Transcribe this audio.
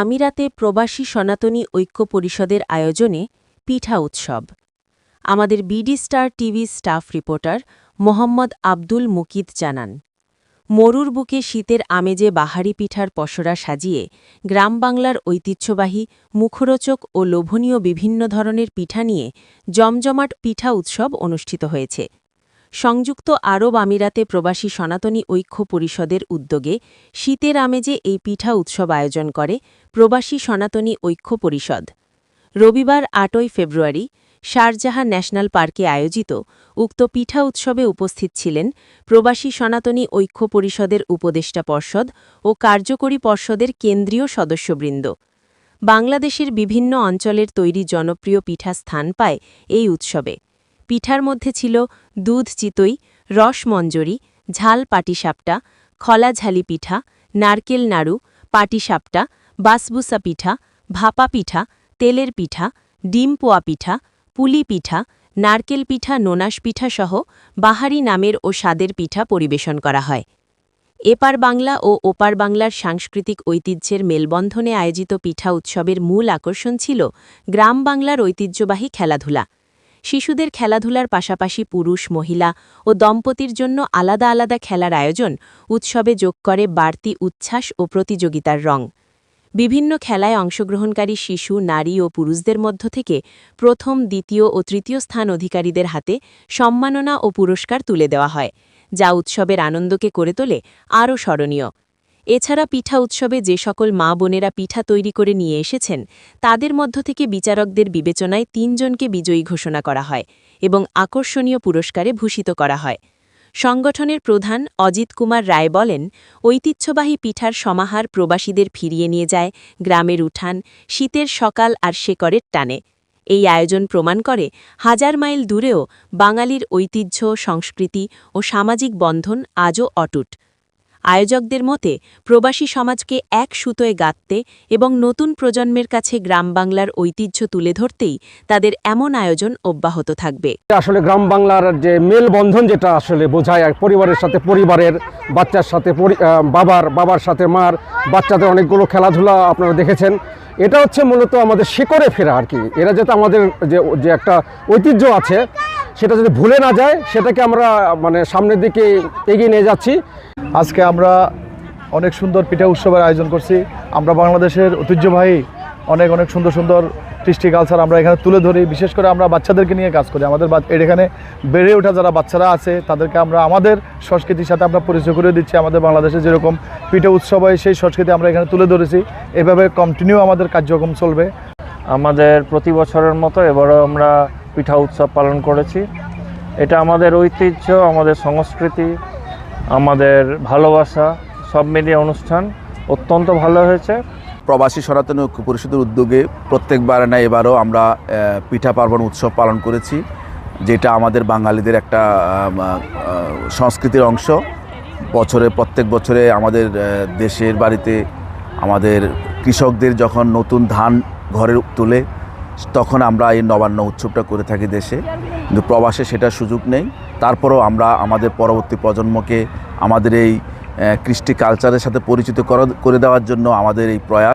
আমিরাতে প্রবাসী সনাতনী ঐক্য পরিষদের আয়োজনে পিঠা উৎসব। আমাদের BD star TV staff reporter Mohammad Abdul Mukit জানান, মরুর বুকে শীতের আমেজে বাহারি পিঠার পসরা সাজিয়ে গ্রাম বাংলার ঐতিহ্যবাহী, মুখরোচক ও লোভনীয় বিভিন্ন ধরনের পিঠা নিয়ে জমজমাট পিঠা উৎসব অনুষ্ঠিত হয়েছে। সংযুক্ত আরব আমিরাতে প্রবাসী সনাতনী ঐক্য পরিষদের উদ্যোগে শীতের আমেজে এই পিঠা উৎসব আয়োজন করে প্রবাসী সনাতনী ঐক্য পরিষদ। রবিবার ৮ই ফেব্রুয়ারি শারজাহা ন্যাশনাল পার্কে আয়োজিত উক্ত পিঠা উৎসবে উপস্থিত ছিলেন প্রবাসী সনাতনী ঐক্য পরিষদের উপদেষ্টা পর্ষদ ও কার্যকরী পর্ষদের কেন্দ্রীয় সদস্যবৃন্দ। বাংলাদেশের বিভিন্ন অঞ্চলের তৈরি জনপ্রিয় পিঠা স্থান পায় এই উৎসবে। পিঠার মধ্যে ছিল দুধ চিতই, রস মঞ্জরি, ঝাল পাটিসাপটা, খলা ঝালি পিঠা, নারকেল নাড়ু, পাটিসাপটা, বাসবুসা পিঠা, ভাপা পিঠা, তেলের পিঠা, ডিম পোয়া পিঠা, পুলি পিঠা, নারকেল পিঠা, নোনাস পিঠা সহ বাহারি নামের ও স্বাদের পিঠা পরিবেশন করা হয়। এপার বাংলা ও ওপার বাংলার সাংস্কৃতিক ঐতিহ্যের মেলবন্ধনে আয়োজিত পিঠা উৎসবের মূল আকর্ষণ ছিল গ্রাম বাংলার ঐতিহ্যবাহী খেলাধুলা। শিশুদের খেলাধুলার পাশাপাশি পুরুষ, মহিলা ও দম্পতির জন্য আলাদা আলাদা খেলার আয়োজন উৎসবে যোগ করে বাড়তি উচ্ছ্বাস ও প্রতিযোগিতার রং। বিভিন্ন খেলায় অংশগ্রহণকারী শিশু, নারী ও পুরুষদের মধ্য থেকে প্রথম, দ্বিতীয় ও তৃতীয় স্থান অধিকারীদের হাতে সম্মাননা ও পুরস্কার তুলে দেওয়া হয়, যা উৎসবের আনন্দকে করে তোলে আরও স্মরণীয়। এছাড়া পিঠা উৎসবে যে সকল মা বোনেরা পিঠা তৈরি করে নিয়ে এসেছেন, তাদের মধ্য থেকে বিচারকদের বিবেচনায় ৩ জনকে বিজয়ী ঘোষণা করা হয় এবং আকর্ষণীয় পুরস্কারে ভূষিত করা হয়। সংগঠনের প্রধান অজিত কুমার রায় বলেন, ঐতিহ্যবাহী পিঠার সমাহার প্রবাসীদের ফিরিয়ে নিয়ে যায় গ্রামের উঠান, শীতের সকাল আর শেকড়ের টানে। এই আয়োজন প্রমাণ করে হাজার মাইল দূরেও বাঙালির ঐতিহ্য, সংস্কৃতি ও সামাজিক বন্ধন আজও অটুট। আয়োজকদের মতে প্রবাসী সমাজকে এক সুতোয় গাঁথতে এবং নতুন প্রজন্মের কাছে গ্রাম বাংলার ঐতিহ্য তুলে ধরতেই তাদের এমন আয়োজন অব্যাহত থাকবে। আসলে গ্রাম বাংলার যে মেলবন্ধন, যেটা আসলে বোঝায় পরিবারের সাথে পরিবারের, বাচ্চার সাথে বাবার সাথে মার, বাচ্চাদের অনেকগুলো খেলাধুলা আপনারা দেখেছেন। এটা হচ্ছে মূলত আমাদের শেকড়ে ফেরা আর কি। এরা যাতে আমাদের যে একটা ঐতিহ্য আছে সেটা যদি ভুলে না যায়, সেটাকে আমরা সামনের দিকে এগিয়ে নিয়ে যাচ্ছি। আজকে আমরা অনেক সুন্দর পিঠা উৎসবের আয়োজন করছি। আমরা বাংলাদেশের ঐতিহ্যবাহী অনেক সুন্দর সুন্দর কৃষ্টি কালচার আমরা এখানে তুলে ধরি। বিশেষ করে আমরা বাচ্চাদেরকে নিয়ে কাজ করি। আমাদের এখানে বেড়ে ওঠা যারা বাচ্চারা আছে, তাদেরকে আমরা আমাদের সংস্কৃতির সাথে আমরা পরিচয় করে দিচ্ছি। আমাদের বাংলাদেশে যেরকম পিঠা উৎসব হয়, সেই সংস্কৃতি আমরা এখানে তুলে ধরেছি। এভাবে কন্টিনিউ আমাদের কার্যক্রম চলবে। আমাদের প্রতি বছরের মতো এবারও আমরা পিঠা উৎসব পালন করেছি। এটা আমাদের ঐতিহ্য, আমাদের সংস্কৃতি, আমাদের ভালোবাসা সব মিলিয়ে অনুষ্ঠান অত্যন্ত ভালো হয়েছে। প্রবাসী সনাতনী ঐক্য পরিষদের উদ্যোগে প্রত্যেকবার না এবারও আমরা পিঠা পার্বণ উৎসব পালন করেছি, যেটা আমাদের বাঙালিদের একটা সংস্কৃতির অংশ। প্রত্যেক বছরে আমাদের দেশের বাড়িতে আমাদের কৃষকদের যখন নতুন ধান ঘরে তোলে, তখন আমরা এই নবান্ন উৎসবটা করে থাকি দেশে, কিন্তু প্রবাসে সেটার সুযোগ নেই। তারপরেও আমরা আমাদের পরবর্তী প্রজন্মকে আমাদের এই কৃষ্টি কালচারের সাথে পরিচিত করে দেওয়ার জন্য আমাদের এই প্রয়াস।